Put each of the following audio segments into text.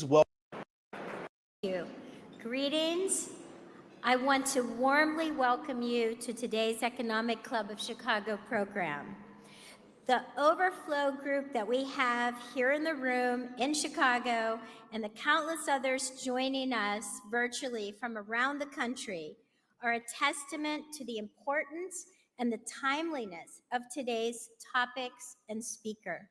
Well, you. Greetings. I want to warmly welcome you to today's Economic Club of Chicago program. The overflow group that we have here in the room in Chicago and the countless others joining us virtually from around the country are a testament to the importance and the timeliness of today's topics and speaker.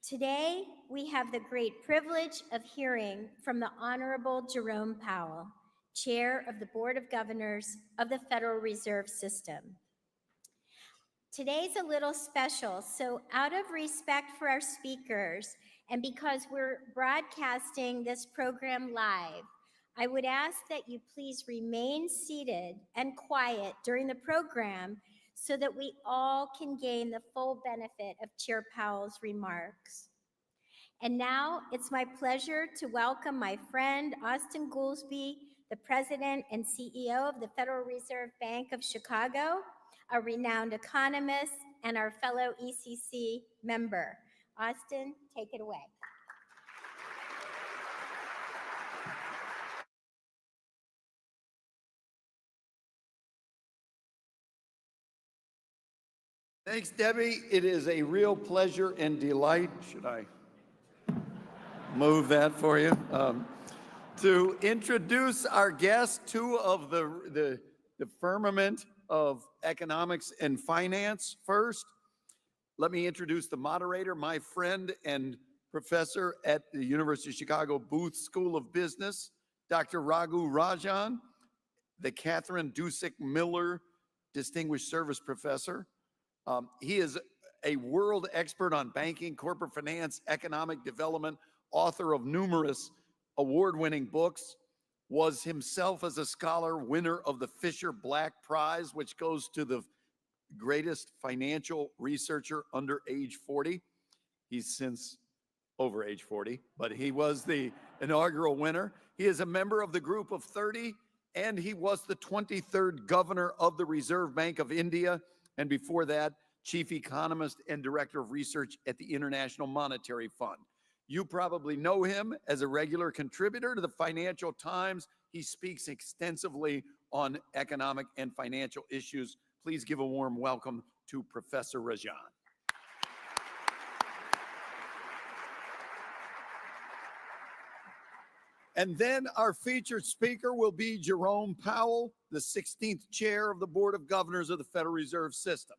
Today, we have the great privilege of hearing from the Honorable Jerome Powell, Chair of the Board of Governors of the Federal Reserve System. Today's a little special, so out of respect for our speakers and because we're broadcasting this program live, I would ask that you please remain seated and quiet during the program so that we all can gain the full benefit of Chair Powell's remarks. And now it's my pleasure to welcome my friend Austin Goolsbee, the President and CEO of the Federal Reserve Bank of Chicago, a renowned economist and our fellow ECC member. Austin, take it away. thanks, Debbie. It is a real pleasure and delight. Should I move that for you? To introduce our guests, two of the firmament of economics and finance. First, let me introduce the moderator, my friend and professor at the University of Chicago Booth School of Business, Dr. Raghuram Rajan, the Catherine Dusick Miller Distinguished Service Professor. He is a world expert on banking, corporate finance, economic development, author of numerous award-winning books, was himself as a scholar winner of the Fisher Black Prize, which goes to the greatest financial researcher under age 40. He's since over age 40, but he was the inaugural winner. He is a member of the Group of 30, and he was the 23rd governor of the Reserve Bank of India, and before that, chief economist and director of research at the International Monetary Fund. You probably know him as a regular contributor to the Financial Times. He speaks extensively on economic and financial issues. Please give a warm welcome to Professor Rajan. And then our featured speaker will be Jerome Powell, the 16th chair of the Board of Governors of the Federal Reserve System.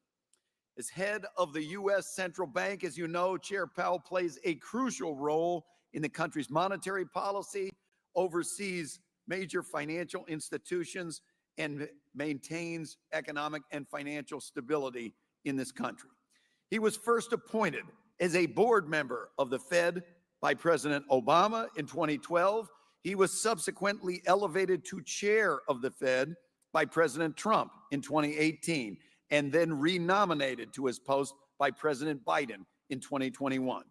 As head of the U.S. Central Bank, as you know, Chair Powell plays a crucial role in the country's monetary policy, oversees major financial institutions, and maintains economic and financial stability in this country. He was first appointed as a board member of the Fed by President Obama in 2012. He was subsequently elevated to chair of the Fed by President Trump in 2018. And then renominated to his post by President Biden in 2021.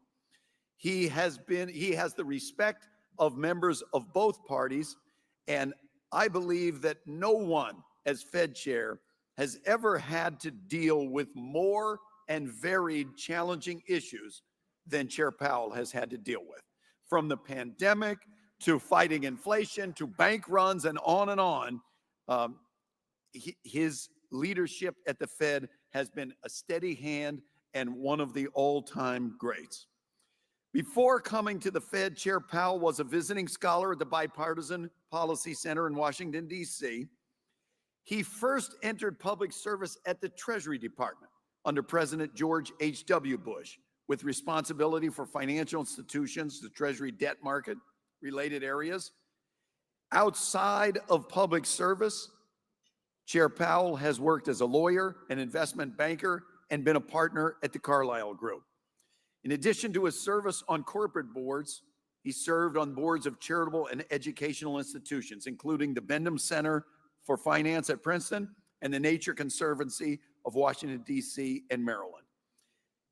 He has the respect of members of both parties, and I believe that no one as Fed chair has ever had to deal with more and varied challenging issues than Chair Powell has had to deal with. From the pandemic to fighting inflation to bank runs and on, his leadership at the Fed has been a steady hand and one of the all-time greats. Before coming to the Fed, Chair Powell was a visiting scholar at the Bipartisan Policy Center in Washington, D.C. He first entered public service at the Treasury Department under President George H.W. Bush, with responsibility for financial institutions, the Treasury debt market, related areas. Outside of public service, Chair Powell has worked as a lawyer, an investment banker, and been a partner at the Carlyle Group. In addition to his service on corporate boards, he served on boards of charitable and educational institutions, including the Bendham Center for Finance at Princeton and the Nature Conservancy of Washington, D.C. and Maryland.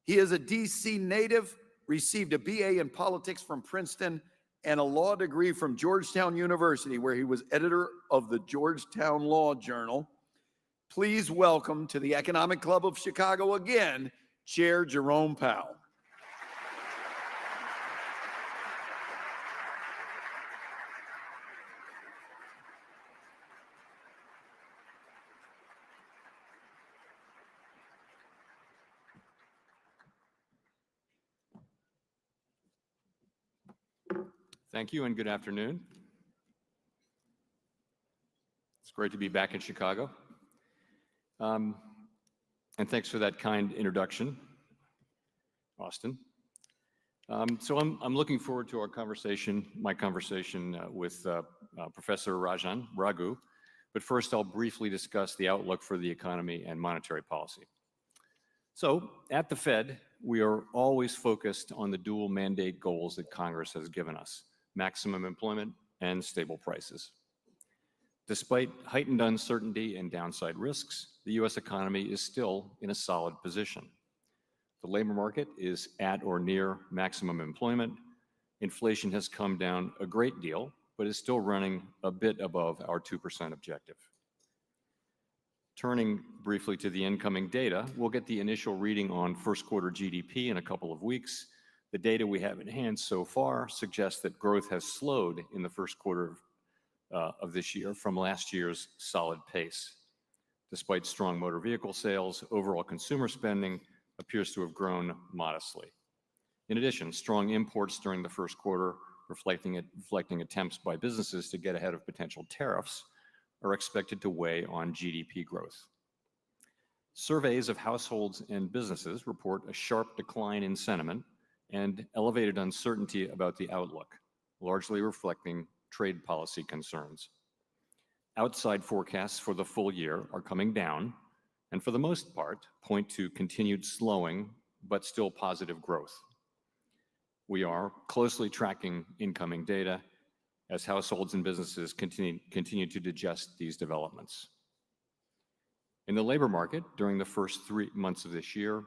He is a D.C. native, received a BA in politics from Princeton and a law degree from Georgetown University, where he was editor of the Georgetown Law Journal. Please welcome to the Economic Club of Chicago again, Chair Jerome Powell. Thank you and good afternoon. It's great to be back in Chicago. And thanks for that kind introduction, Austin. So I'm looking forward to my conversation with Professor Raghu. But first, I'll briefly discuss the outlook for the economy and monetary policy. So at the Fed, we are always focused on the dual mandate goals that Congress has given us: maximum employment and stable prices. Despite heightened uncertainty and downside risks, the U.S. economy is still in a solid position. The labor market is at or near maximum employment. Inflation has come down a great deal, but is still running a bit above our 2% objective. Turning briefly to the incoming data, we'll get the initial reading on first quarter GDP in a couple of weeks. The data we have in hand so far suggests that growth has slowed in the first quarter of this year from last year's solid pace. Despite strong motor vehicle sales, overall consumer spending appears to have grown modestly. In addition, strong imports during the first quarter, reflecting attempts by businesses to get ahead of potential tariffs, are expected to weigh on GDP growth. Surveys of households and businesses report a sharp decline in sentiment and elevated uncertainty about the outlook, largely reflecting trade policy concerns. Outside forecasts for the full year are coming down, and for the most part, point to continued slowing, but still positive growth. We are closely tracking incoming data as households and businesses continue to digest these developments. In the labor market, during the first 3 months of this year,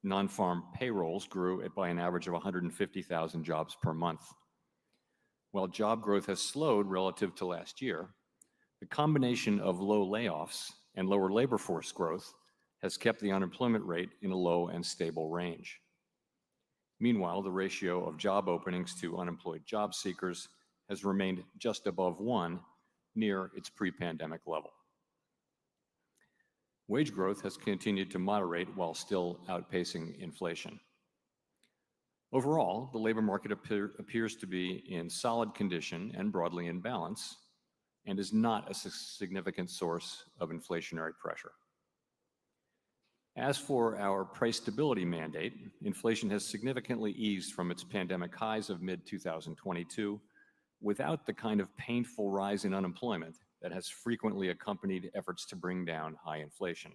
non-farm payrolls grew by an average of 150,000 jobs per month. While job growth has slowed relative to last year, the combination of low layoffs and lower labor force growth has kept the unemployment rate in a low and stable range. Meanwhile, the ratio of job openings to unemployed job seekers has remained just above 1, near its pre-pandemic level. Wage growth has continued to moderate while still outpacing inflation. Overall, the labor market appears to be in solid condition and broadly in balance, and is not a significant source of inflationary pressure. As for our price stability mandate, inflation has significantly eased from its pandemic highs of mid-2022 without the kind of painful rise in unemployment that has frequently accompanied efforts to bring down high inflation.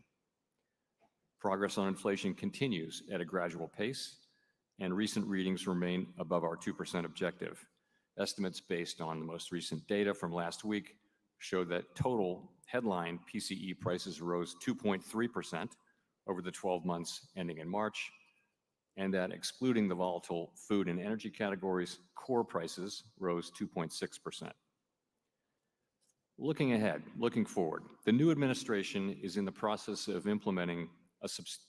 Progress on inflation continues at a gradual pace, and recent readings remain above our 2% objective. Estimates based on the most recent data from last week show that total headline PCE prices rose 2.3% over the 12 months ending in March, and that excluding the volatile food and energy categories, core prices rose 2.6%. Looking forward, the new administration is in the process of implementing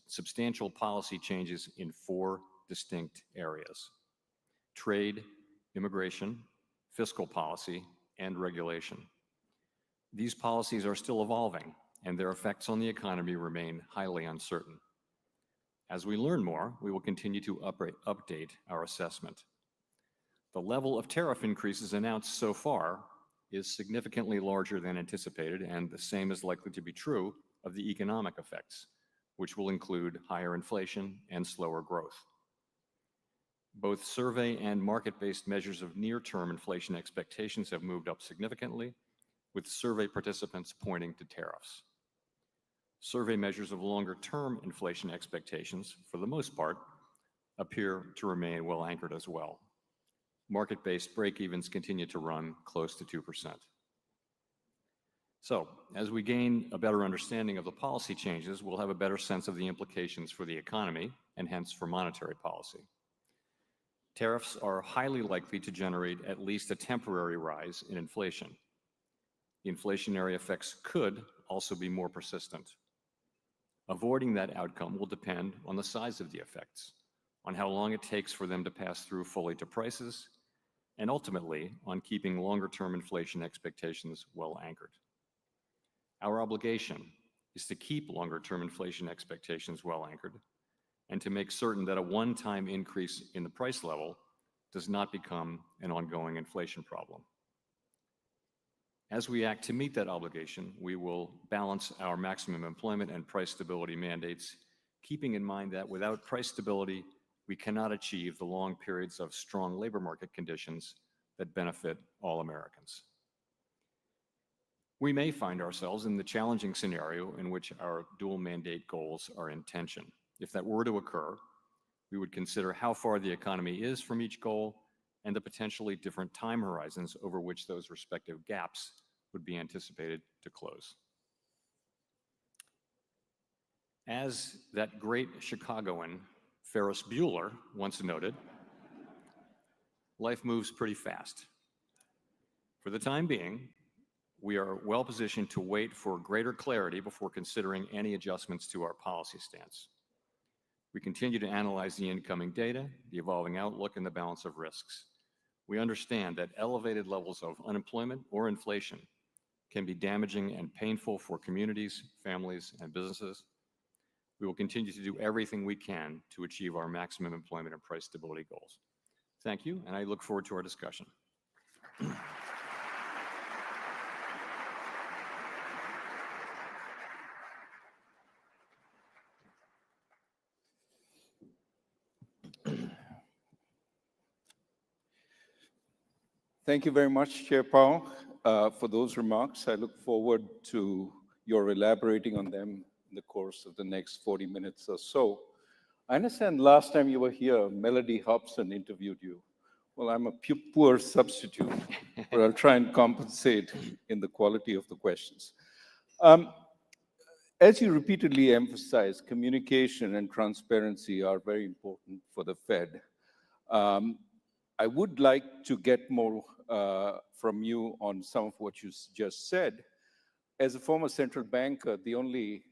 substantial policy changes in 4 distinct areas: trade, immigration, fiscal policy, and regulation. These policies are still evolving, and their effects on the economy remain highly uncertain. As we learn more, we will continue to update our assessment. The level of tariff increases announced so far is significantly larger than anticipated, and the same is likely to be true of the economic effects, which will include higher inflation and slower growth. Both survey and market-based measures of near-term inflation expectations have moved up significantly, with survey participants pointing to tariffs. Survey measures of longer-term inflation expectations, for the most part, appear to remain well anchored as well. Market-based break-evens continue to run close to 2%. So, as we gain a better understanding of the policy changes, we'll have a better sense of the implications for the economy and hence for monetary policy. Tariffs are highly likely to generate at least a temporary rise in inflation. The inflationary effects could also be more persistent. Avoiding that outcome will depend on the size of the effects, on how long it takes for them to pass through fully to prices, and ultimately on keeping longer-term inflation expectations well anchored. Our obligation is to keep longer-term inflation expectations well anchored and to make certain that a one-time increase in the price level does not become an ongoing inflation problem. As we act to meet that obligation, we will balance our maximum employment and price stability mandates, keeping in mind that without price stability, we cannot achieve the long periods of strong labor market conditions that benefit all Americans. We may find ourselves in the challenging scenario in which our dual mandate goals are in tension. If that were to occur, we would consider how far the economy is from each goal and the potentially different time horizons over which those respective gaps would be anticipated to close. As that great Chicagoan Ferris Bueller once noted, life moves pretty fast. For the time being, we are well positioned to wait for greater clarity before considering any adjustments to our policy stance. We continue to analyze the incoming data, the evolving outlook, and the balance of risks. We understand that elevated levels of unemployment or inflation can be damaging and painful for communities, families, and businesses. We will continue to do everything we can to achieve our maximum employment and price stability goals. Thank you, and I look forward to our discussion. Thank you very much, Chair Powell, for those remarks. I look forward to your elaborating on them in the course of the next 40 minutes or so. I understand last time you were here, Melody Hobson interviewed you. Well, I'm a poor substitute, but I'll try and compensate in the quality of the questions. As you repeatedly emphasize, communication and transparency are very important for the Fed. I would like to get more from you on some of what you just said. As a former central banker, the only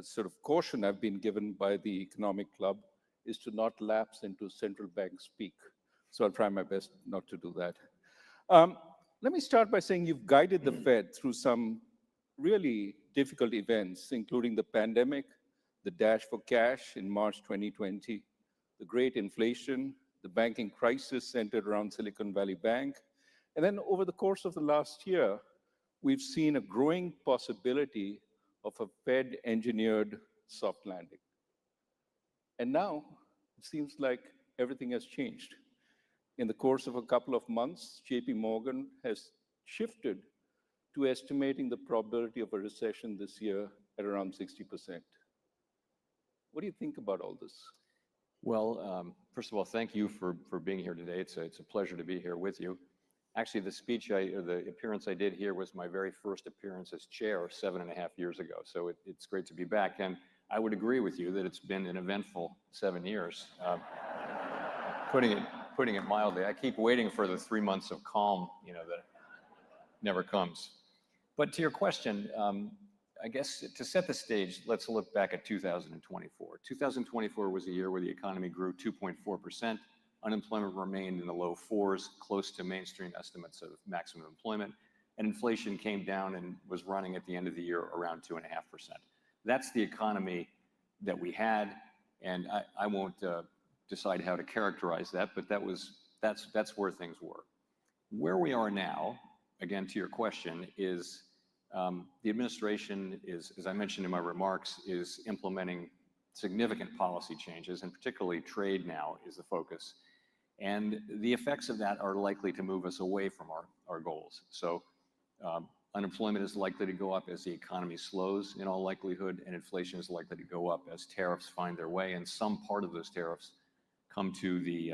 sort of caution I've been given by the Economic Club is to not lapse into central bank speak. So I'll try my best not to do that. Let me start by saying you've guided the Fed through some really difficult events, including the pandemic, the dash for cash in March 2020, the great inflation, the banking crisis centered around Silicon Valley Bank. And then over the course of the last year, we've seen a growing possibility of a Fed-engineered soft landing. And now it seems like everything has changed. In the course of a couple of months, JP Morgan has shifted to estimating the probability of a recession this year at around 60%. What do you think about all this? Well, first of all, thank you for being here today. It's a pleasure to be here with you. Actually, the appearance I did here was my very first appearance as chair 7.5 years ago. So it's great to be back. And I would agree with you that it's been an eventful 7 years. Putting it mildly, I keep waiting for the 3 months of calm, that never comes. But to your question, I guess to set the stage, let's look back at 2024. 2024 was a year where the economy grew 2.4%. Unemployment remained in the low fours, close to mainstream estimates of maximum employment, and inflation came down and was running at the end of the year around 2.5%. That's the economy that we had, and I won't decide how to characterize that, but that's where things were. Where we are now, again to your question, is the administration is, as I mentioned in my remarks, is implementing significant policy changes, and particularly trade now is the focus. And the effects of that are likely to move us away from our goals. So unemployment is likely to go up as the economy slows in all likelihood, and inflation is likely to go up as tariffs find their way, and some part of those tariffs come to be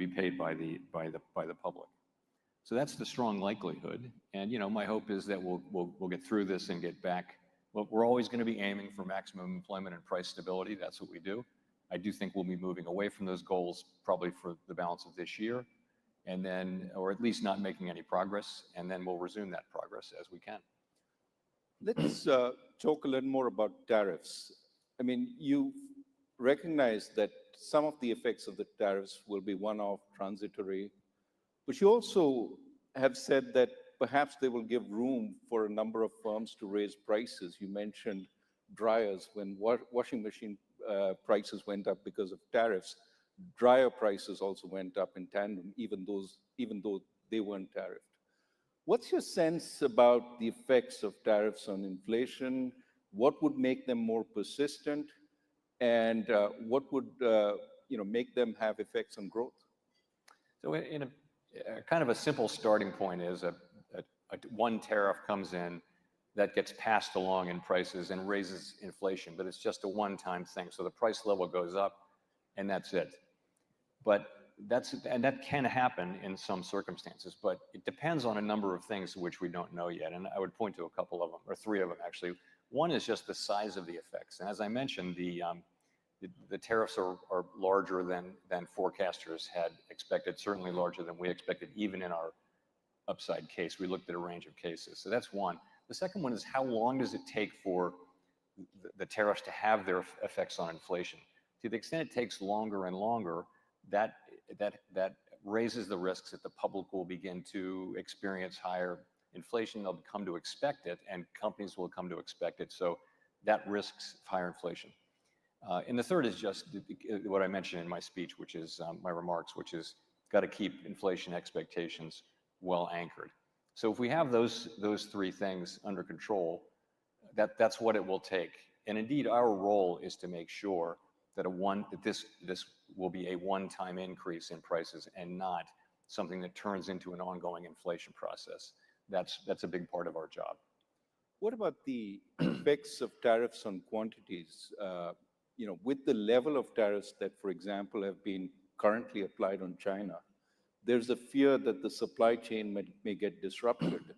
paid by the public. So that's the strong likelihood. And my hope is that we'll get through this and get back. Well, we're always going to be aiming for maximum employment and price stability. That's what we do. I do think we'll be moving away from those goals probably for the balance of this year, and then, or at least not making any progress, and then we'll resume that progress as we can. Let's talk a little more about tariffs. I mean, you recognize that some of the effects of the tariffs will be one-off, transitory, but you also have said that perhaps they will give room for a number of firms to raise prices. You mentioned dryers when washing machine prices went up because of tariffs. dryer prices also went up in tandem, even though they weren't tariffed. What's your sense about the effects of tariffs on inflation? What would make them more persistent, and what would make them have effects on growth? So in a kind of a simple starting point is one tariff comes in that gets passed along in prices and raises inflation, but it's just a one-time thing. So the price level goes up, and that's it. But that can happen in some circumstances, but it depends on a number of things which we don't know yet. And I would point to a couple of them, or three of them actually. One is just the size of the effects. And as I mentioned, the tariffs are larger than forecasters had expected, certainly larger than we expected, even in our upside case. We looked at a range of cases. So that's one. The second one is how long does it take for the tariffs to have their effects on inflation? To the extent it takes longer and longer, that raises the risks that the public will begin to experience higher inflation. They'll come to expect it, and companies will come to expect it. So that risks higher inflation. And the third is just what I mentioned in my speech, which is my remarks, which is got to keep inflation expectations well anchored. So if we have those three things under control, that's what it will take. And indeed, our role is to make sure that this will be a one-time increase in prices and not something that turns into an ongoing inflation process. That's a big part of our job. What about the effects of tariffs on quantities? With the level of tariffs that, for example, have been currently applied on China, there's a fear that the supply chain may get disrupted,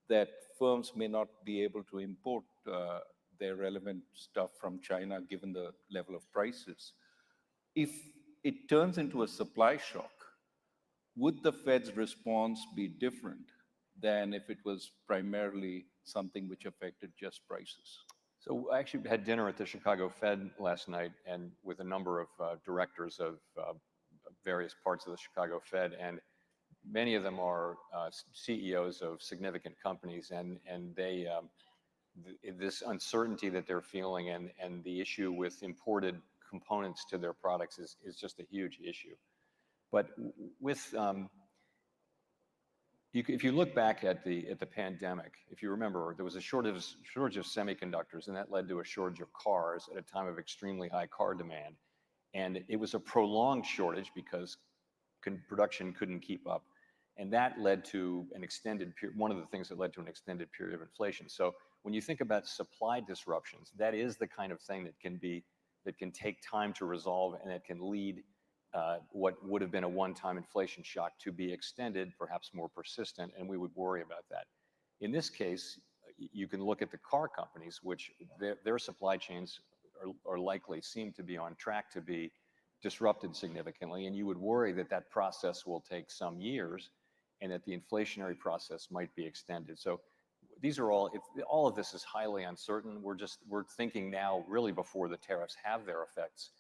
that firms may not be able to import their relevant stuff from China given the level of prices. If it turns into a supply shock, would the Fed's response be different than if it was primarily something which affected just prices? So I actually had dinner at the Chicago Fed last night, and with a number of directors of various parts of the Chicago Fed, and many of them are CEOs of significant companies, and they this uncertainty that they're feeling and the issue with imported components to their products is just a huge issue. But with if you look back at the pandemic, if you remember, there was a shortage of semiconductors, and that led to a shortage of cars at a time of extremely high car demand. And it was a prolonged shortage because production couldn't keep up. And that led to an extended period, one of the things that led to an extended period of inflation. So when you think about supply disruptions, that is the kind of thing that can take time to resolve, and it can lead what would have been a one-time inflation shock to be extended, perhaps more persistent, and we would worry about that. In this case, you can look at the car companies, which their supply chains are likely seem to be on track to be disrupted significantly, and you would worry that process will take some years and that the inflationary process might be extended. So these are all of this is highly uncertain. We're thinking now really before the tariffs have their effects,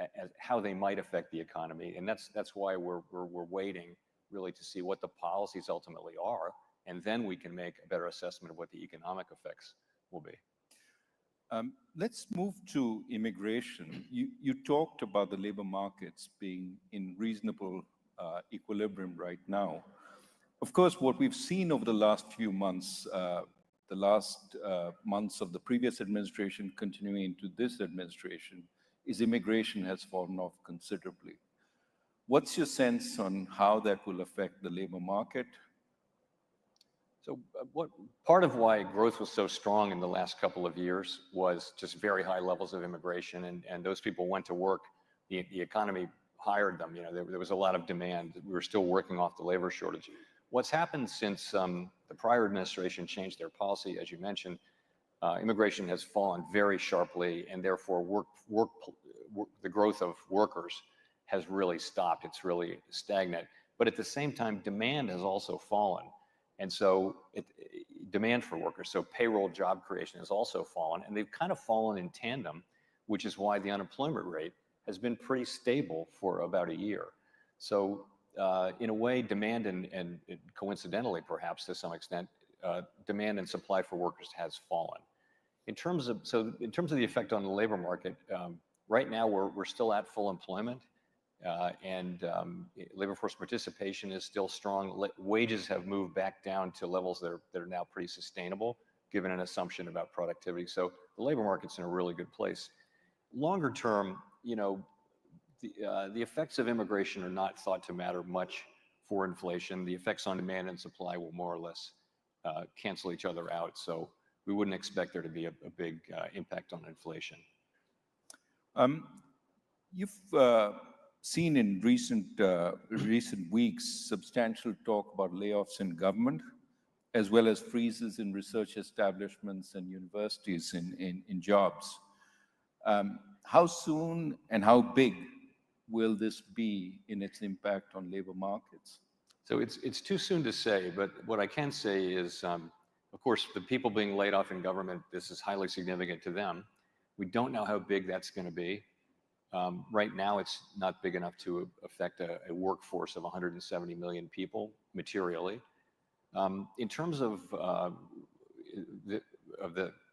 as how they might affect the economy, and that's why we're waiting really to see what the policies ultimately are, and then we can make a better assessment of what the economic effects will be. Let's move to immigration. You talked about the labor markets being in reasonable equilibrium right now. Of course, what we've seen over the last few months, the last months of the previous administration continuing into this administration, is immigration has fallen off considerably. What's your sense on how that will affect the labor market? So part of why growth was so strong in the last couple of years was just very high levels of immigration, and those people went to work. The economy hired them. There was a lot of demand. We were still working off the labor shortage. What's happened since the prior administration changed their policy, as you mentioned, immigration has fallen very sharply, and therefore the growth of workers has really stopped. It's really stagnant. But at the same time, demand has also fallen. And so demand for workers, so payroll job creation has also fallen, and they've kind of fallen in tandem, which is why the unemployment rate has been pretty stable for about a year. So in a way, demand and coincidentally, perhaps to some extent, demand and supply for workers has fallen. In terms of the effect on the labor market, right now we're still at full employment. Labor force participation is still strong. Wages have moved back down to levels that are now pretty sustainable, given an assumption about productivity. So the labor market's in a really good place. Longer term, the effects of immigration are not thought to matter much for inflation. The effects on demand and supply will more or less cancel each other out. So we wouldn't expect there to be a big impact on inflation. You've seen in recent weeks substantial talk about layoffs in government, as well as freezes in research establishments and universities in jobs. How soon and how big will this be in its impact on labor markets? So it's too soon to say, but what I can say is, of course, the people being laid off in government, this is highly significant to them. We don't know how big that's going to be. Right now, it's not big enough to affect a workforce of 170 million people materially. In terms of the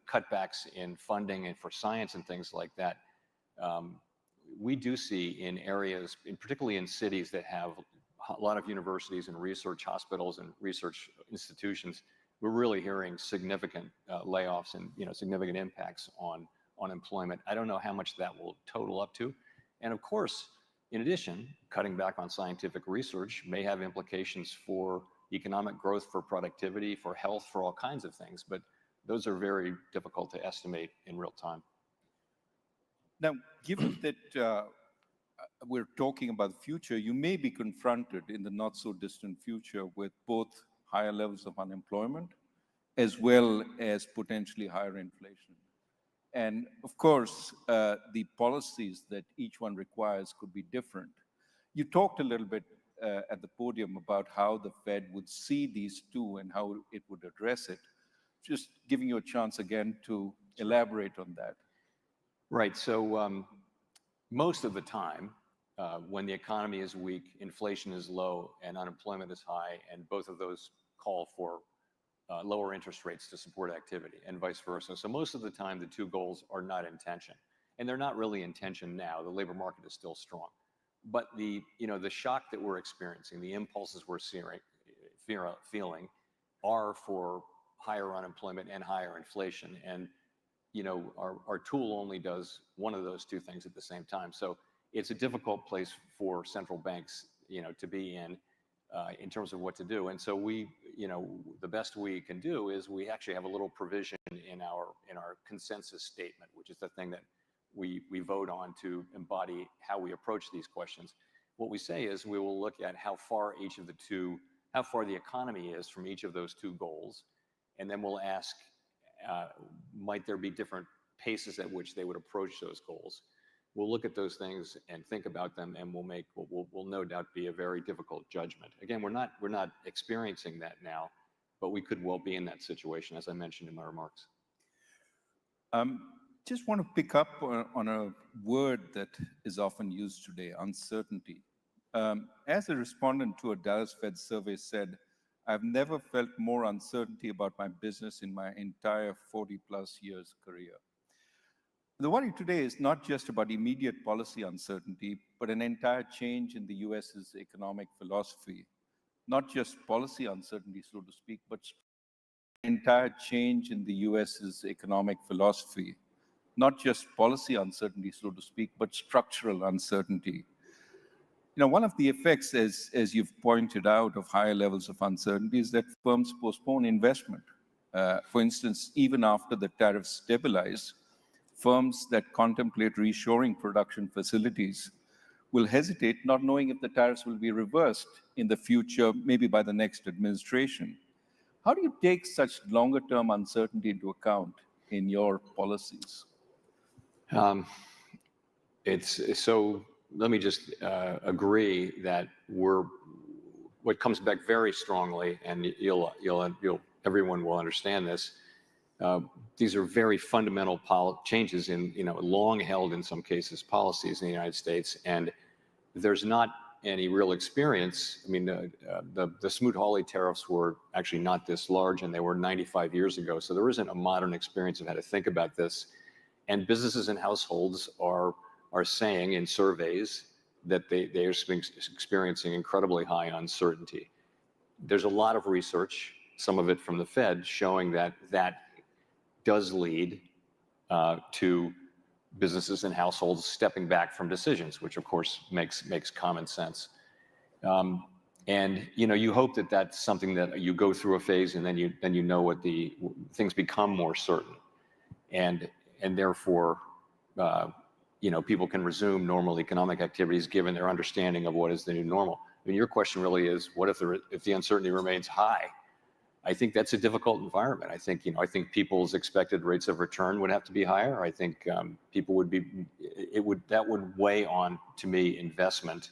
cutbacks in funding and for science and things like that, we do see in areas, particularly in cities that have a lot of universities and research hospitals and research institutions, we're really hearing significant layoffs and significant impacts on employment. I don't know how much that will total up to. And of course, in addition, cutting back on scientific research may have implications for economic growth, for productivity, for health, for all kinds of things. But those are very difficult to estimate in real time. Now, given that we're talking about the future, you may be confronted in the not so distant future with both higher levels of unemployment as well as potentially higher inflation. And of course, the policies that each one requires could be different. You talked a little bit at the podium about how the Fed would see these two and how it would address it. Just giving you a chance again to elaborate on that. Right. So most of the time, when the economy is weak, inflation is low, and unemployment is high, and both of those call for lower interest rates to support activity, and vice versa. So most of the time, the two goals are not in tension, and they're not really in tension now. The labor market is still strong, but the shock that we're experiencing, the impulses we're feeling, are for higher unemployment and higher inflation. And our tool only does one of those two things at the same time. So it's a difficult place for central banks, to be in terms of what to do. And so the best we can do is we actually have a little provision in our consensus statement, which is the thing that we vote on to embody how we approach these questions. What we say is we will look at how far the economy is from each of those two goals, and then we'll ask, might there be different paces at which they would approach those goals? We'll look at those things and think about them, and we'll make what will no doubt be a very difficult judgment. Again, we're not experiencing that now, but we could well be in that situation, as I mentioned in my remarks. Just want to pick up on a word that is often used today: uncertainty. As a respondent to a Dallas Fed survey said, "I've never felt more uncertainty about my business in my entire 40-plus years career." The worry today is not just about immediate policy uncertainty, but an entire change in the US's economic philosophy. Not just policy uncertainty, so to speak, but entire change in the US's economic philosophy. Not just policy uncertainty, so to speak, but structural uncertainty. One of the effects, as you've pointed out, of higher levels of uncertainty is that firms postpone investment. For instance, even after the tariffs stabilize, firms that contemplate reshoring production facilities will hesitate, not knowing if the tariffs will be reversed in the future, maybe by the next administration. How do you take such longer-term uncertainty into account in your policies? Let me just agree that what comes back very strongly, and everyone will understand this. These are very fundamental changes in, long held in some cases, policies in the United States, and there's not any real experience. I mean, the Smoot-Hawley tariffs were actually not this large, and they were 95 years ago. So there isn't a modern experience of how to think about this. And businesses and households are saying in surveys that they are experiencing incredibly high uncertainty. There's a lot of research, some of it from the Fed, showing that that does lead to businesses and households stepping back from decisions, which of course makes common sense. And you hope that that's something that you go through a phase, and then you know what things become more certain, and therefore people can resume normal economic activities given their understanding of what is the new normal. I mean, your question really is, what if the uncertainty remains high? I think that's a difficult environment. I think people's expected rates of return would have to be higher. I think people that would weigh on, to me, investment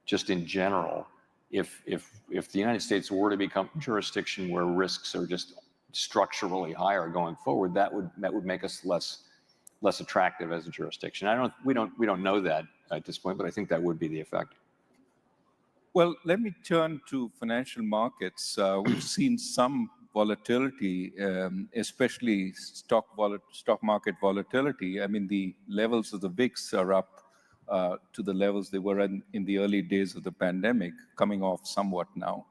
just in general. If the United States were to become a jurisdiction where risks are just structurally higher going forward, that would make us less attractive as a jurisdiction. We don't know that at this point, but I think that would be the effect. Well, let me turn to financial markets. We've seen some volatility, especially stock market volatility. I mean, the levels of the VIX are up to the levels they were in the early days of the pandemic, coming off somewhat now.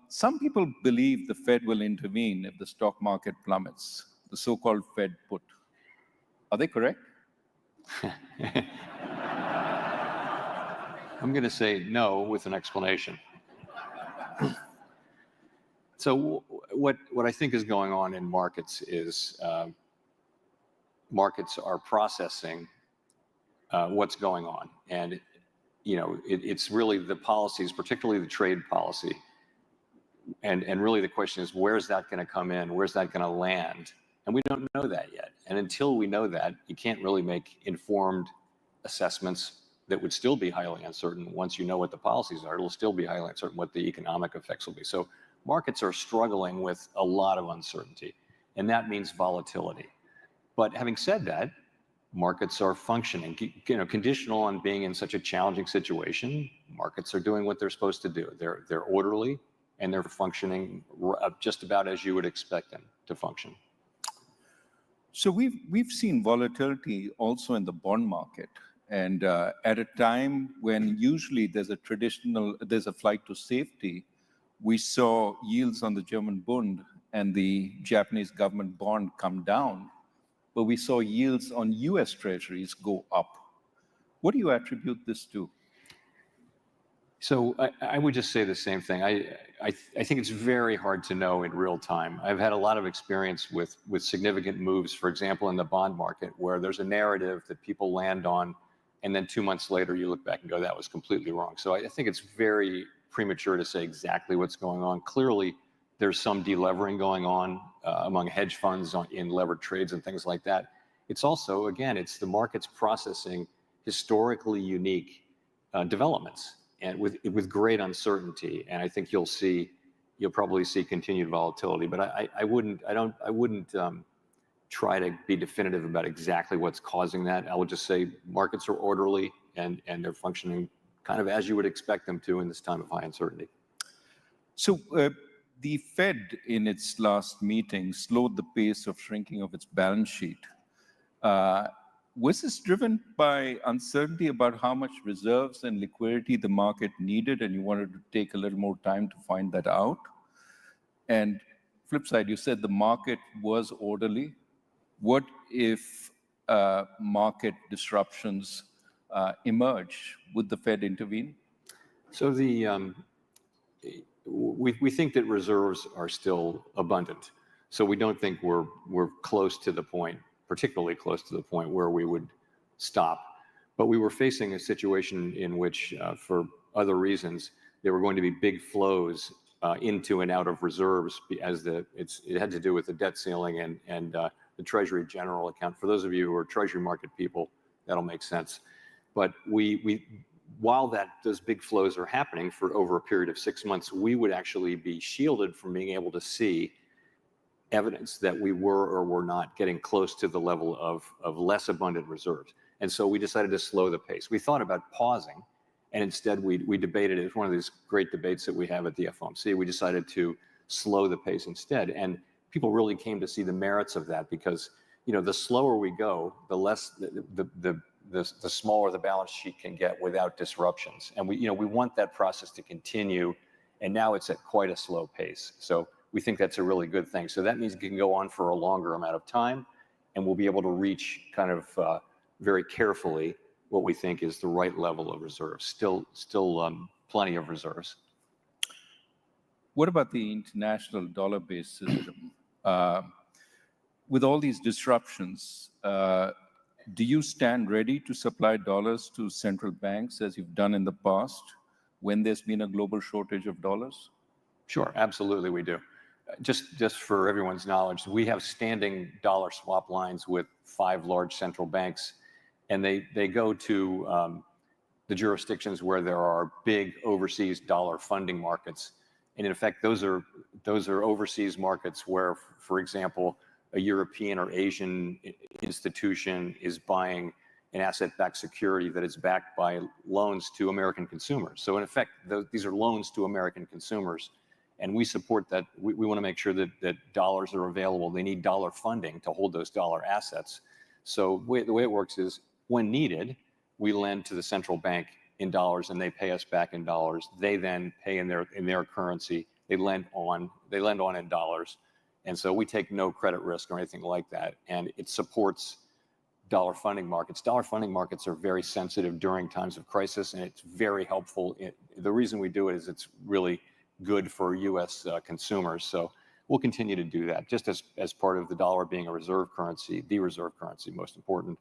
Some people believe the Fed will intervene if the stock market plummets, the so-called Fed put. Are they correct? I'm going to say no with an explanation. So what I think is going on in markets is markets are processing what's going on. And, it's really the policies, particularly the trade policy. And really the question is, where's that going to come in? Where's that going to land? And we don't know that yet. And until we know that, you can't really make informed assessments that would still be highly uncertain. Once you know what the policies are, it'll still be highly uncertain what the economic effects will be. So markets are struggling with a lot of uncertainty, and that means volatility. But having said that, markets are functioning, conditional on being in such a challenging situation. Markets are doing what they're supposed to do. They're orderly, and they're functioning just about as you would expect them to function. So we've seen volatility also in the bond market. And at a time when usually there's a flight to safety, we saw yields on the German Bund and the Japanese government bond come down, but we saw yields on US treasuries go up. What do you attribute this to? So I would just say the same thing. I think it's very hard to know in real time. I've had a lot of experience with significant moves, for example, in the bond market, where there's a narrative that people land on, and then 2 months later, you look back and go, that was completely wrong. So I think it's very premature to say exactly what's going on. Clearly, there's some delevering going on among hedge funds in levered trades and things like that. It's also, again, it's the markets processing historically unique developments and with great uncertainty. And I think you'll probably see continued volatility. But I wouldn't try to be definitive about exactly what's causing that. I would just say markets are orderly and they're functioning kind of as you would expect them to in this time of high uncertainty. So the Fed in its last meeting slowed the pace of shrinking of its balance sheet. Was this driven by uncertainty about how much reserves and liquidity the market needed, and you wanted to take a little more time to find that out? And flip side, you said the market was orderly. What if market disruptions emerge? Would the Fed intervene? So we think that reserves are still abundant. So we don't think we're close to the point, particularly close to the point where we would stop. But we were facing a situation in which, for other reasons, there were going to be big flows into and out of reserves as it had to do with the debt ceiling and the Treasury General Account. For those of you who are Treasury market people, that'll make sense. But while those big flows are happening for over a period of 6 months, we would actually be shielded from being able to see evidence that we were or were not getting close to the level of less abundant reserves. And so we decided to slow the pace. We thought about pausing, and instead we debated it. It's one of these great debates that we have at the FOMC. We decided to slow the pace instead. And people really came to see the merits of that because, the slower we go, the less the the smaller the balance sheet can get without disruptions. And we want that process to continue, and now it's at quite a slow pace. So we think that's a really good thing. So that means it can go on for a longer amount of time, and we'll be able to reach kind of very carefully what we think is the right level of reserves. Still plenty of reserves. What about the international dollar-based system? With all these disruptions, do you stand ready to supply dollars to central banks as you've done in the past when there's been a global shortage of dollars? Sure, absolutely we do. Just for everyone's knowledge, we have standing dollar swap lines with 5 large central banks, and they go to the jurisdictions where there are big overseas dollar funding markets. And in effect, those are overseas markets where, for example, a European or Asian institution is buying an asset-backed security that is backed by loans to American consumers. So in effect, these are loans to American consumers, and we support that. We want to make sure that dollars are available. They need dollar funding to hold those dollar assets. So the way it works is, when needed, we lend to the central bank in dollars, and they pay us back in dollars. They then pay in their currency. They lend on in dollars. And so we take no credit risk or anything like that. And it supports dollar funding markets. Dollar funding markets are very sensitive during times of crisis, and it's very helpful. The reason we do it is it's really good for U.S. consumers. So we'll continue to do that, just as part of the dollar being a reserve currency, the reserve currency, most important.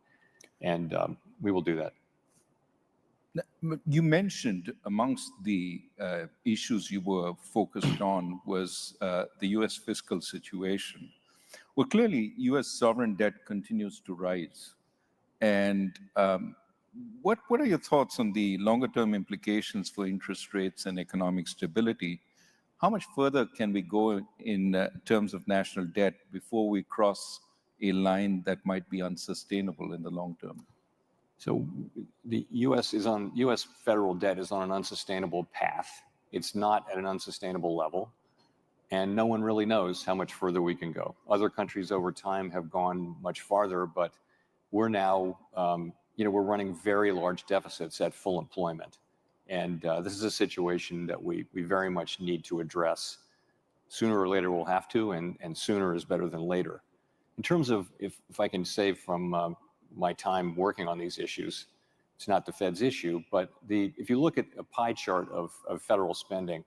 And we will do that. You mentioned amongst the issues you were focused on was the U.S. fiscal situation. Well, clearly, U.S. sovereign debt continues to rise. And what are your thoughts on the longer-term implications for interest rates and economic stability? How much further can we go in terms of national debt before we cross a line that might be unsustainable in the long term? So the U.S. federal debt is on an unsustainable path. It's not at an unsustainable level, and no one really knows how much further we can go. Other countries over time have gone much farther, but we're now, we're running very large deficits at full employment. And this is a situation that we very much need to address. Sooner or later we'll have to, and sooner is better than later. In terms of, if I can say from my time working on these issues, it's not the Fed's issue, but if you look at a pie chart of federal spending,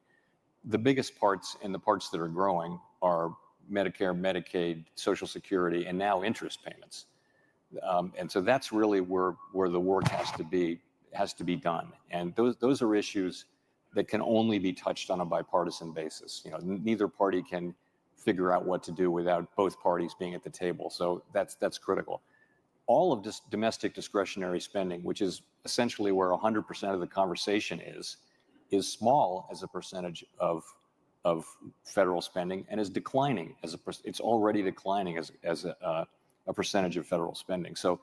the biggest parts and the parts that are growing are Medicare, Medicaid, Social Security, and now interest payments. And so that's really where the work has to be done. And those are issues that can only be touched on a bipartisan basis. Neither party can figure out what to do without both parties being at the table. So that's critical. All of this domestic discretionary spending, which is essentially where 100% of the conversation is small as a percentage of federal spending, and is declining it's already declining as a percentage of federal spending. So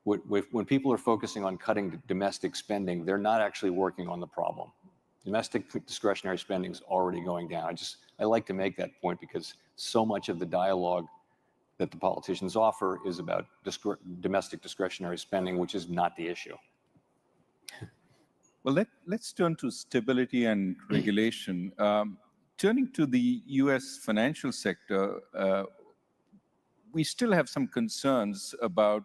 when people are focusing on cutting domestic spending, they're not actually working on the problem. Domestic discretionary spending is already going down. I like to make that point because so much of the dialogue that the politicians offer is about domestic discretionary spending, which is not the issue. Well, let's turn to stability and regulation. Turning to the U.S. financial sector, we still have some concerns about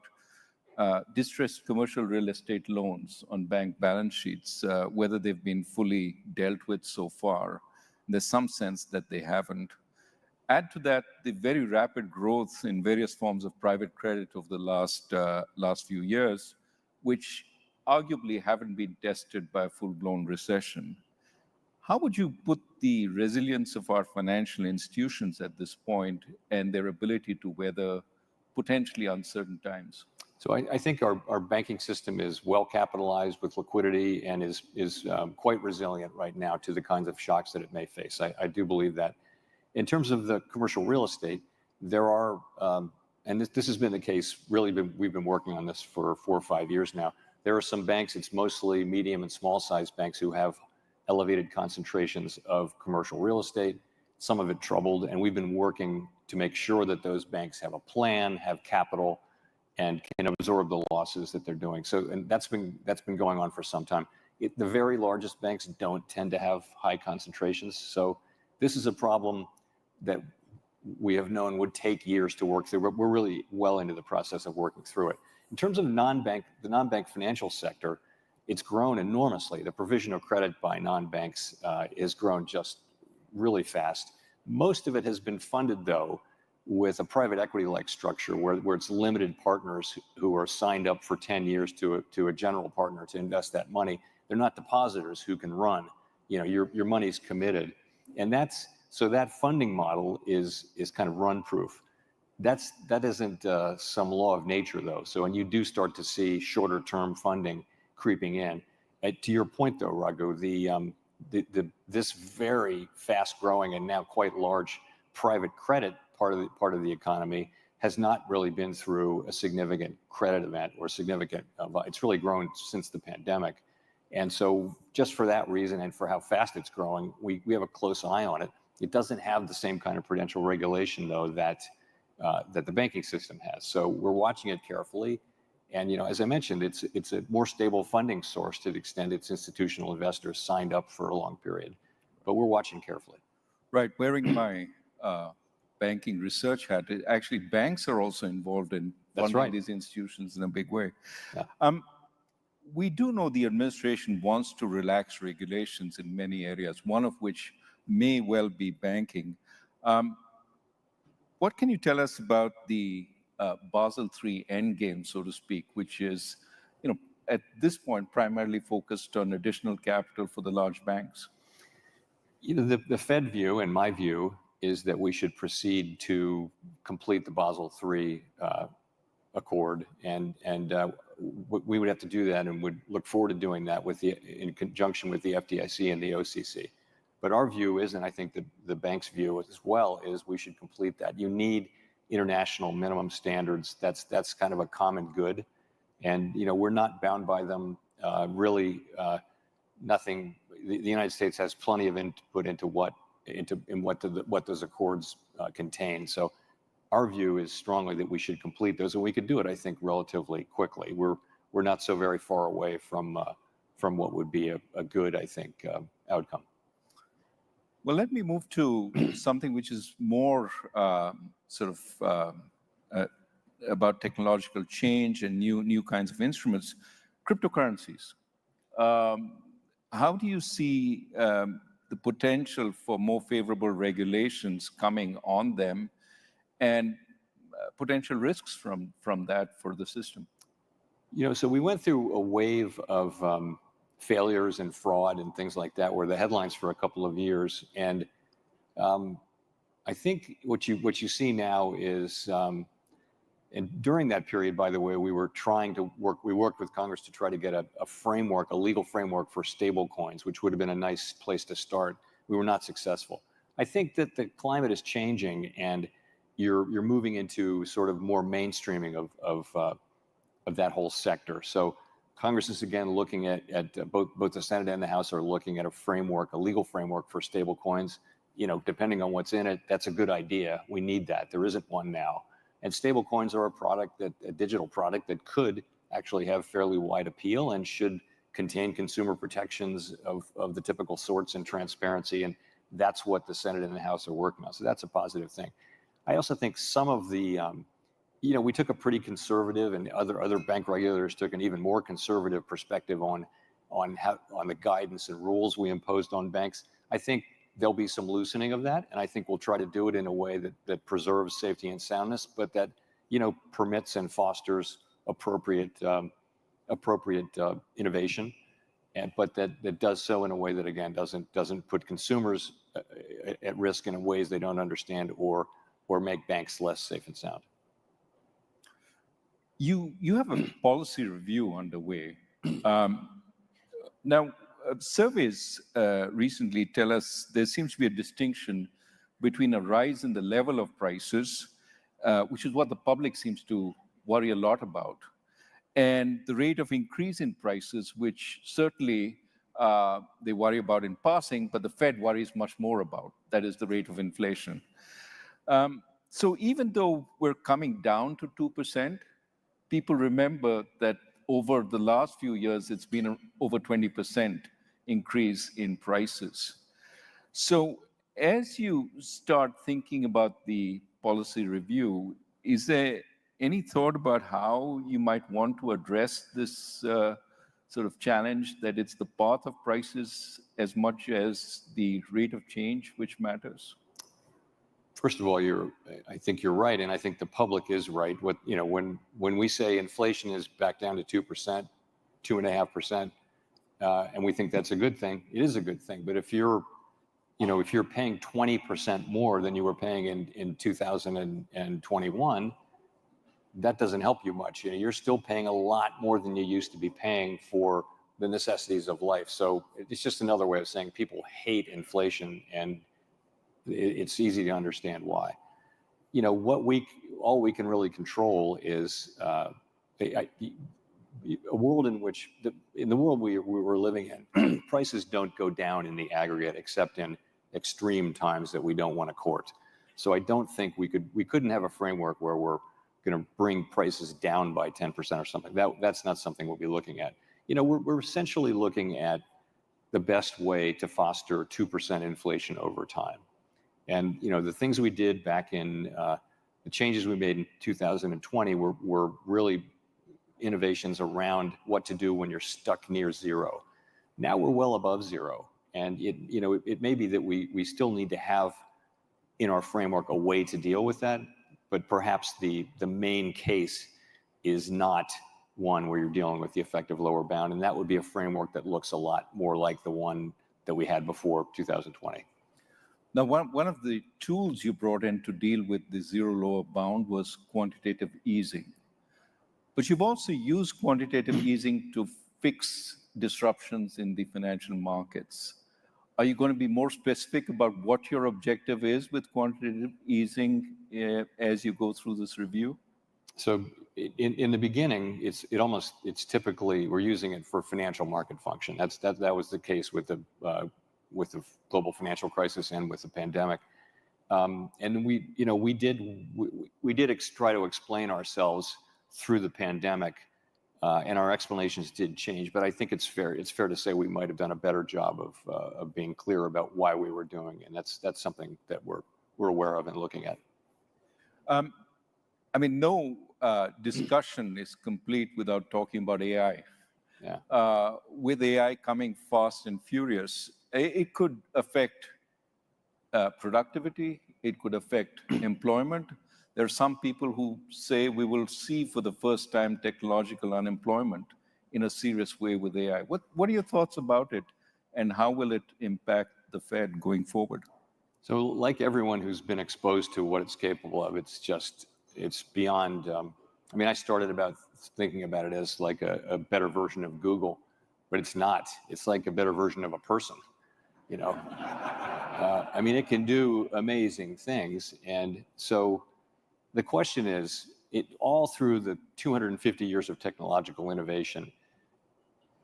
distressed commercial real estate loans on bank balance sheets, whether they've been fully dealt with so far. There's some sense that they haven't. Add to that the very rapid growth in various forms of private credit over the last few years, which arguably haven't been tested by a full-blown recession. How would you put the resilience of our financial institutions at this point and their ability to weather potentially uncertain times? So I think our banking system is well capitalized with liquidity and is quite resilient right now to the kinds of shocks that it may face. I do believe that. In terms of the commercial real estate, there are, and this has been the case, really we've been working on this for 4 or 5 years now. There are some banks, it's mostly medium and small sized banks, who have elevated concentrations of commercial real estate, some of it troubled, and we've been working to make sure that those banks have a plan, have capital, and can absorb the losses that they're doing. So, and that's been going on for some time. The very largest banks don't tend to have high concentrations. So this is a problem that we have known would take years to work through. We're really well into the process of working through it. In terms of the non-bank financial sector, it's grown enormously. The provision of credit by non-banks has grown just really fast. Most of it has been funded, though, with a private equity-like structure where it's limited partners who are signed up for 10 years to a general partner to invest that money. They're not depositors who can run. You know, your money's committed, and so that funding model is kind of run-proof. That isn't some law of nature, though. So when you do start to see shorter-term funding creeping in, to your point, though, Raghu, this very fast-growing and now quite large private credit part of the economy has not really been through a significant credit event or significant. It's really grown since the pandemic, and so just for that reason and for how fast it's growing, we have a close eye on it. It doesn't have the same kind of prudential regulation, though, that the banking system has. So we're watching it carefully. And, you know, as I mentioned, it's a more stable funding source to the extent its institutional investors signed up for a long period. But we're watching carefully. Right. Wearing my banking research hat, actually, banks are also involved in funding these institutions in a big way. Yeah. We do know the administration wants to relax regulations in many areas, one of which may well be banking. What can you tell us about the Basel III endgame, so to speak, which is, you know, at this point primarily focused on additional capital for the large banks? You know, the Fed view and my view is that we should proceed to complete the Basel III accord, and we would have to do that, and would look forward to doing that in conjunction with the FDIC and the OCC. But our view is, and I think the bank's view as well, is we should complete that. You need international minimum standards. That's kind of a common good, and you know, we're not bound by them. Really, nothing. The United States has plenty of input into what those accords contain. So our view is strongly that we should complete those, and we could do it, I think, relatively quickly. We're not so very far away from what would be a good, I think, outcome. Well, let me move to something which is more about technological change and new kinds of instruments, cryptocurrencies. How do you see the potential for more favorable regulations coming on them, and potential risks from that for the system? You know, so we went through a wave of failures and fraud and things like that were the headlines for a couple of years, and I think what you see now is, and during that period, by the way, we worked with Congress to try to get a legal framework for stable coins, which would have been a nice place to start. We were not successful. I think that the climate is changing, and you're moving into sort of more mainstreaming of that whole sector. So Congress is again looking at both the Senate and the House are looking at a legal framework for stable coins. You know, depending on what's in it, that's a good idea. We need that. There isn't one now. And stable coins are a digital product that could actually have fairly wide appeal and should contain consumer protections of the typical sorts and transparency. And that's what the Senate and the House are working on. So that's a positive thing. I also think some of the, you know, we took a pretty conservative, and other bank regulators took an even more conservative perspective on the guidance and rules we imposed on banks. I think there'll be some loosening of that, and I think we'll try to do it in a way that preserves safety and soundness, but that, you know, permits and fosters appropriate innovation, but that does so in a way that again doesn't put consumers at risk in ways they don't understand or make banks less safe and sound. You have a policy review underway. Now, surveys recently tell us there seems to be a distinction between a rise in the level of prices, which is what the public seems to worry a lot about, and the rate of increase in prices, which certainly they worry about in passing, but the Fed worries much more about. That is the rate of inflation. So even though we're coming down to 2%, people remember that over the last few years, it's been over 20% increase in prices. So as you start thinking about the policy review, is there any thought about how you might want to address this sort of challenge, that it's the path of prices as much as the rate of change which matters? First of all, I think you're right, and I think the public is right. When we say inflation is back down to 2%, 2.5%, and we think that's a good thing, it is a good thing. But if you're paying 20% more than you were paying in 2021, that doesn't help you much. You're still paying a lot more than you used to be paying for the necessities of life. So it's just another way of saying people hate inflation, and it's easy to understand why. All we can really control is a world in the world we were living in, prices don't go down in the aggregate except in extreme times that we don't want to court. So I don't think we couldn't have a framework where we're going to bring prices down by 10% or something. That's not something we'll be looking at. We're essentially looking at the best way to foster 2% inflation over time. And the things we did back in the changes we made in 2020 were really innovations around what to do when you're stuck near zero. Now we're well above zero, and it may be that we still need to have in our framework a way to deal with that, but perhaps the main case is not one where you're dealing with the effective lower bound, and that would be a framework that looks a lot more like the one that we had before 2020. Now, one of the tools you brought in to deal with the zero lower bound was quantitative easing. But you've also used quantitative easing to fix disruptions in the financial markets. Are you going to be more specific about what your objective is with quantitative easing as you go through this review? So in the beginning, it's typically we're using it for financial market function. That was the case with the global financial crisis and with the pandemic. And we did try to explain ourselves through the pandemic, and our explanations did change. But I think it's fair to say we might have done a better job of being clear about why we were doing it. And that's something that we're aware of and looking at. I mean, no discussion is complete without talking about AI. Yeah. With AI coming fast and furious, it could affect productivity. It could affect employment. There are some people who say we will see for the first time technological unemployment in a serious way with AI. What are your thoughts about it, and how will it impact the Fed going forward? So like everyone who's been exposed to what it's capable of, it's beyond, I started thinking about it as like a better version of Google, but it's not. It's like a better version of a person, it can do amazing things. And so the question is, all through the 250 years of technological innovation,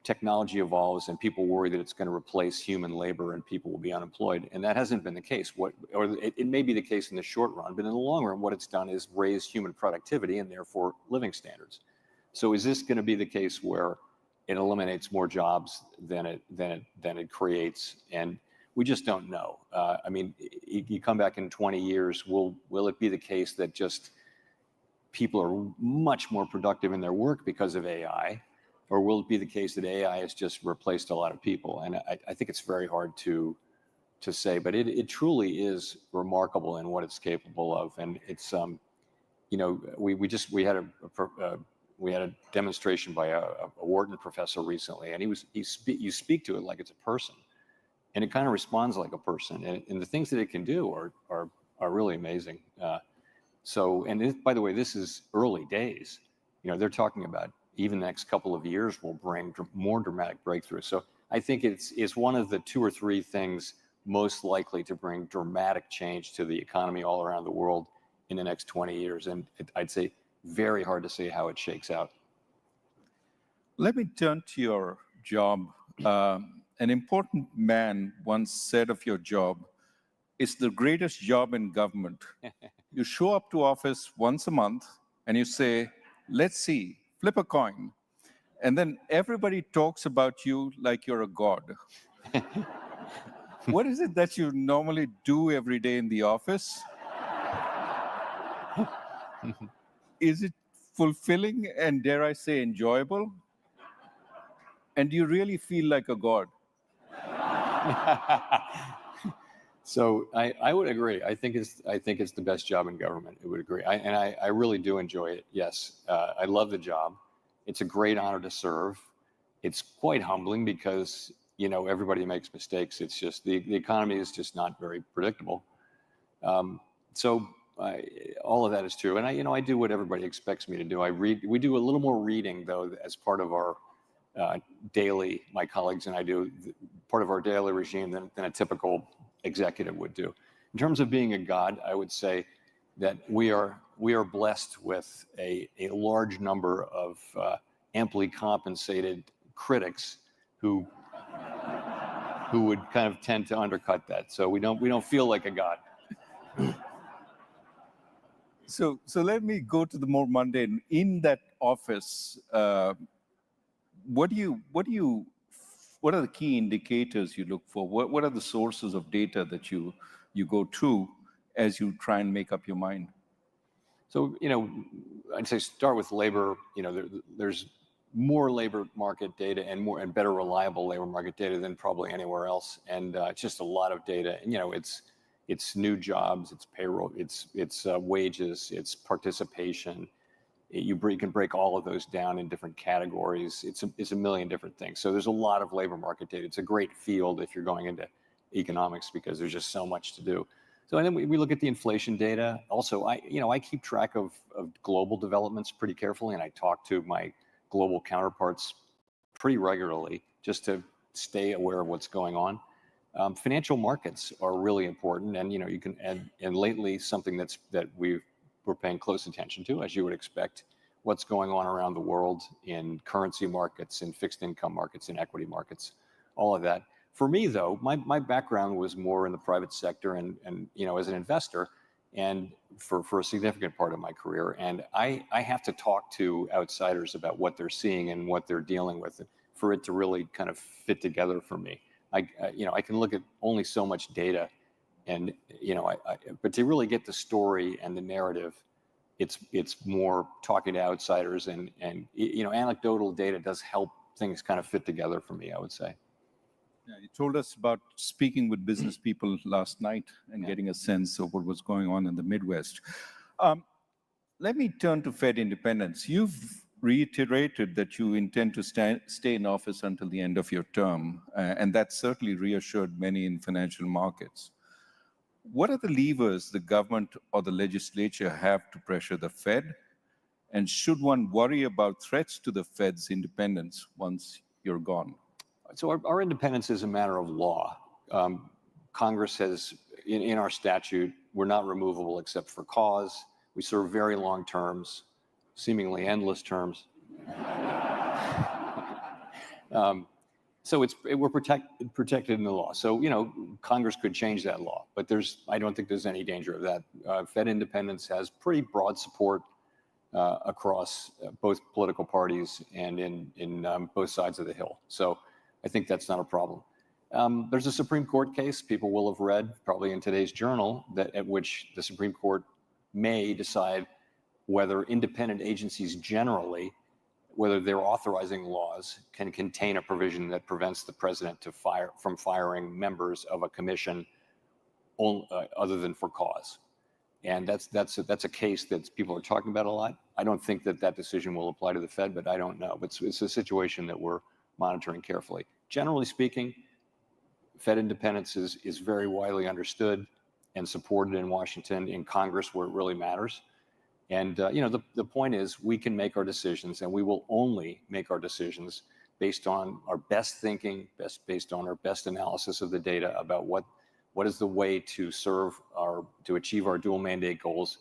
technology evolves and people worry that it's going to replace human labor and people will be unemployed. And that hasn't been the case. It may be the case in the short run, but in the long run, what it's done is raise human productivity and therefore living standards. So is this going to be the case where it eliminates more jobs than it creates? And we just don't know. You come back in 20 years, will it be the case that just people are much more productive in their work because of AI? Or will it be the case that AI has just replaced a lot of people? And I think it's very hard to say, but it truly is remarkable in what it's capable of. And it's, we had a demonstration by a Wharton professor recently, and you speak to it like it's a person, and it kind of responds like a person. And the things that it can do are really amazing. By the way, this is early days. They're talking about even the next couple of years will bring more dramatic breakthroughs. So I think it's one of the 2 or 3 things most likely to bring dramatic change to the economy all around the world in the next 20 years. And I'd say very hard to say how it shakes out. Let me turn to your job. An important man once said of your job, "It's the greatest job in government." You show up to office once a month and you say, Let's see, flip a coin. And then everybody talks about you like you're a god. What is it that you normally do every day in the office? Is it fulfilling and, dare I say, enjoyable? And do you really feel like a god? So I would agree. I think it's the best job in government. I would agree. I really do enjoy it. Yes, I love the job. It's a great honor to serve. It's quite humbling because everybody makes mistakes. It's just the economy is just not very predictable. All of that is true, and I do what everybody expects me to do. I read. We do a little more reading though as part of our daily. My colleagues and I do part of our daily regime than a typical executive would do. In terms of being a god, I would say that we are blessed with a large number of amply compensated critics who would kind of tend to undercut that. So we don't feel like a god. So let me go to the more mundane. In that office, what are the key indicators you look for? What are the sources of data that you go to as you try and make up your mind? So, I'd say start with labor. There's more labor market data and better reliable labor market data than probably anywhere else. And it's just a lot of data. And, it's new jobs, it's payroll, it's wages, it's participation. You can break all of those down in different categories. It's a million different things. So there's a lot of labor market data. It's a great field if you're going into economics because there's just so much to do. So and then we look at the inflation data. Also, I keep track of global developments pretty carefully, and I talk to my global counterparts pretty regularly just to stay aware of what's going on. Financial markets are really important, and you can and lately something that we're paying close attention to, as you would expect, what's going on around the world in currency markets, in fixed income markets, in equity markets, all of that. For me, though, my background was more in the private sector and as an investor, and for a significant part of my career. And I have to talk to outsiders about what they're seeing and what they're dealing with for it to really kind of fit together for me. I can look at only so much data, and but to really get the story and the narrative, it's more talking to outsiders and anecdotal data does help things kind of fit together for me, I would say. Yeah, you told us about speaking with business people last night and getting a sense of what was going on in the Midwest. Let me turn to Fed independence. You've reiterated that you intend to stay in office until the end of your term, and that certainly reassured many in financial markets. What are the levers the government or the legislature have to pressure the Fed? And should one worry about threats to the Fed's independence once you're gone? So our independence is a matter of law. Congress has, in our statute, we're not removable except for cause. We serve very long terms, seemingly endless terms. So we're protected in the law. So Congress could change that law, but I don't think there's any danger of that. Fed independence has pretty broad support across both political parties and in both sides of the Hill. So I think that's not a problem. There's a Supreme Court case people will have read probably in today's journal at which the Supreme Court may decide whether independent agencies generally, whether they're authorizing laws, can contain a provision that prevents the president from firing members of a commission other than for cause. And that's a case that people are talking about a lot. I don't think that decision will apply to the Fed, but I don't know. It's a situation that we're monitoring carefully. Generally speaking, Fed independence is very widely understood and supported in Washington, in Congress, where it really matters. And the point is, we can make our decisions, and we will only make our decisions based on our best thinking, based on our best analysis of the data about what is the way to achieve our dual mandate goals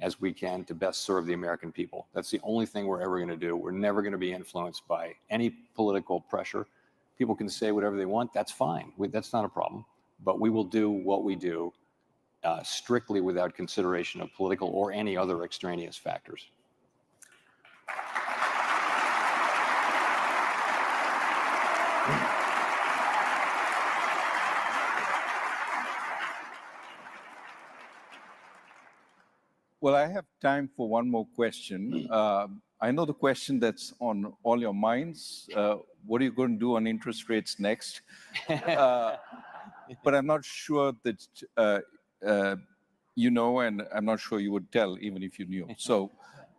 as we can to best serve the American people. That's the only thing we're ever going to do. We're never going to be influenced by any political pressure. People can say whatever they want. That's fine. That's not a problem. But we will do what we do strictly without consideration of political or any other extraneous factors. Well, I have time for one more question. I know the question that's on all your minds. What are you going to do on interest rates next? But I'm not sure that you know, and I'm not sure you would tell even if you knew. So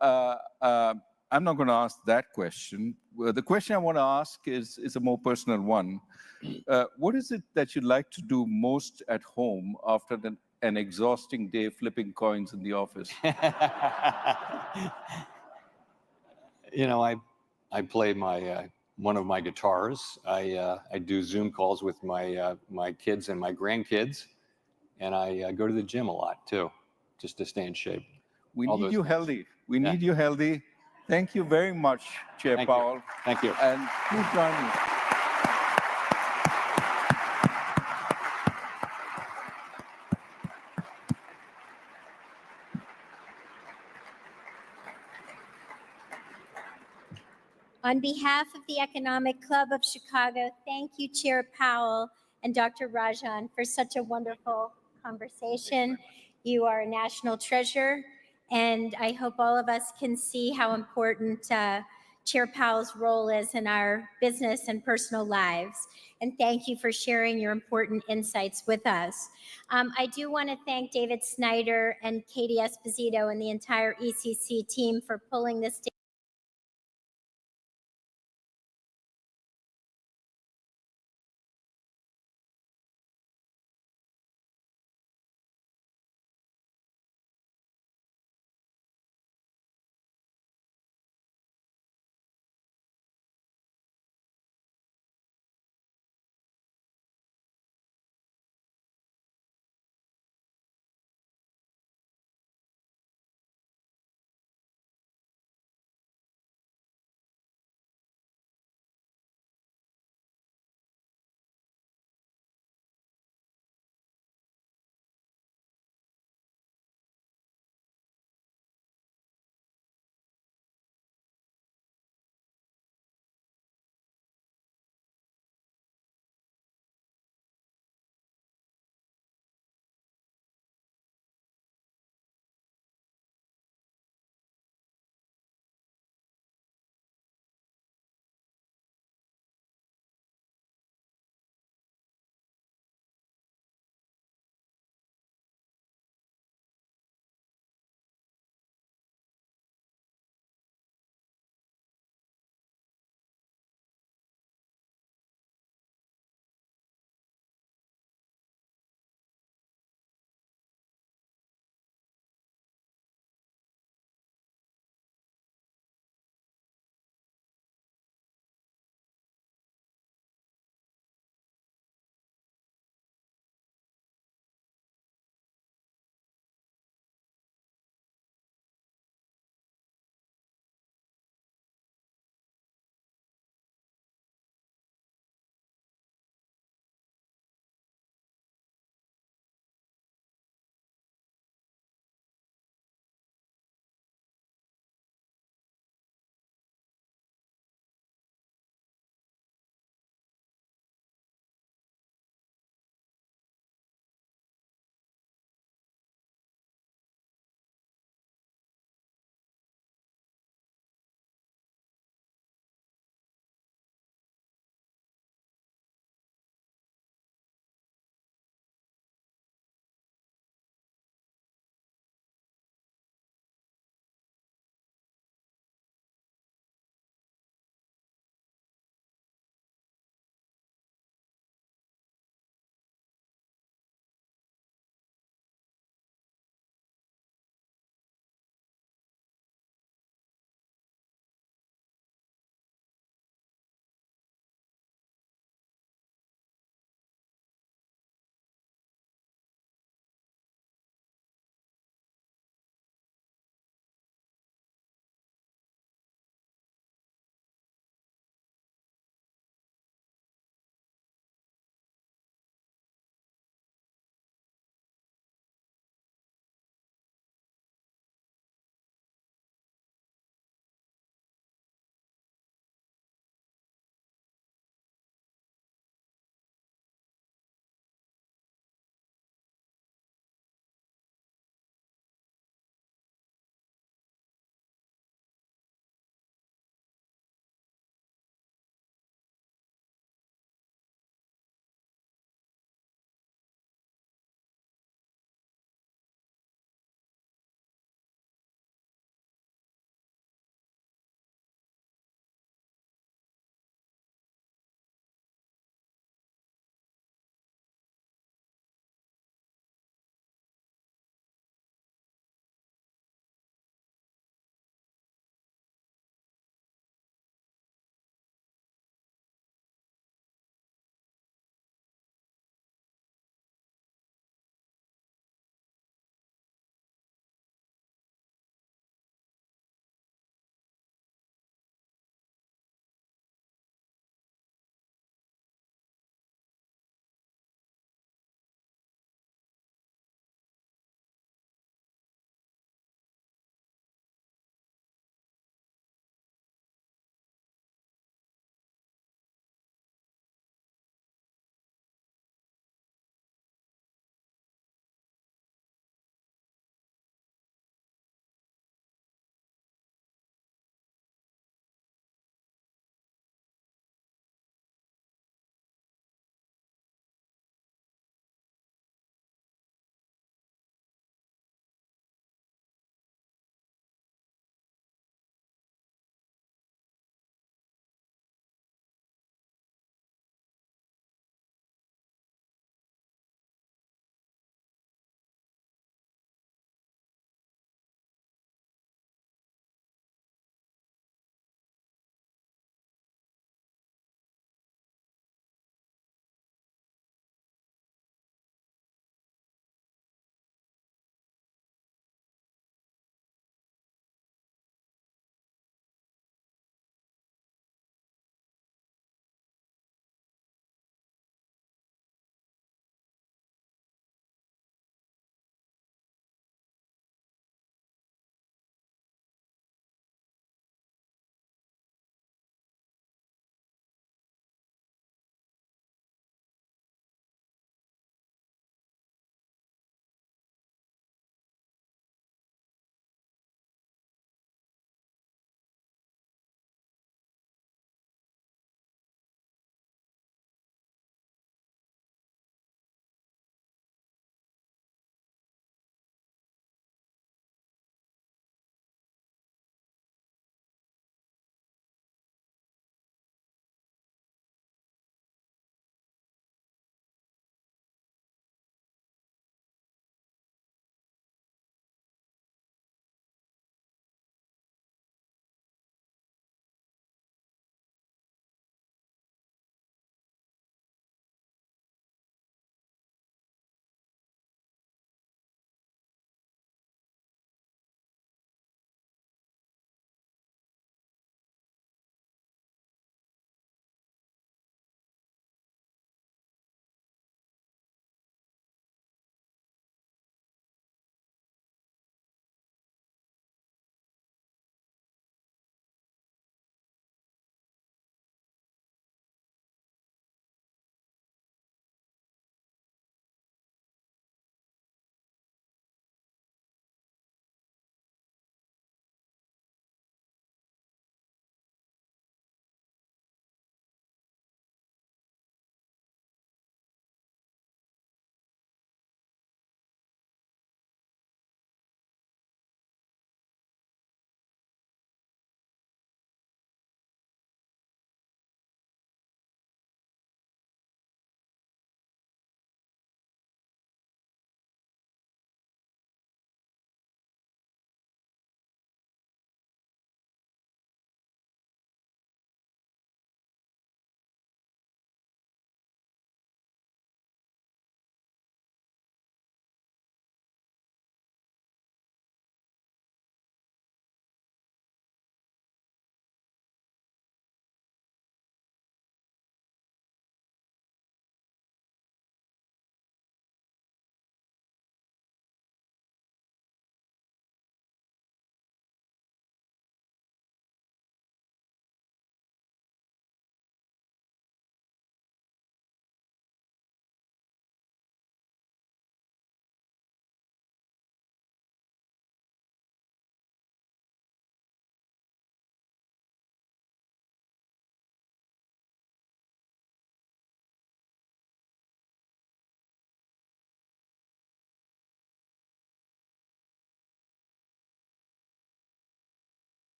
I'm not going to ask that question. The question I want to ask is a more personal one. What is it that you'd like to do most at home after an exhausting day flipping coins in the office? You know, I play my one of my guitars. I do Zoom calls with my kids and my grandkids, and I go to the gym a lot too, just to stay in shape. We All need those you things. healthy. We Yeah. need you healthy. Thank you very much, Chair Thank you. Powell. Thank you. And please join me. On behalf of the Economic Club of Chicago, thank you, Chair Powell and Dr. Rajan, for such a wonderful conversation. You are a national treasure, and I hope all of us can see how important Chair Powell's role is in our business and personal lives. And thank you for sharing your important insights with us. I do want to thank David Snyder and Katie Esposito and the entire ECC team for pulling this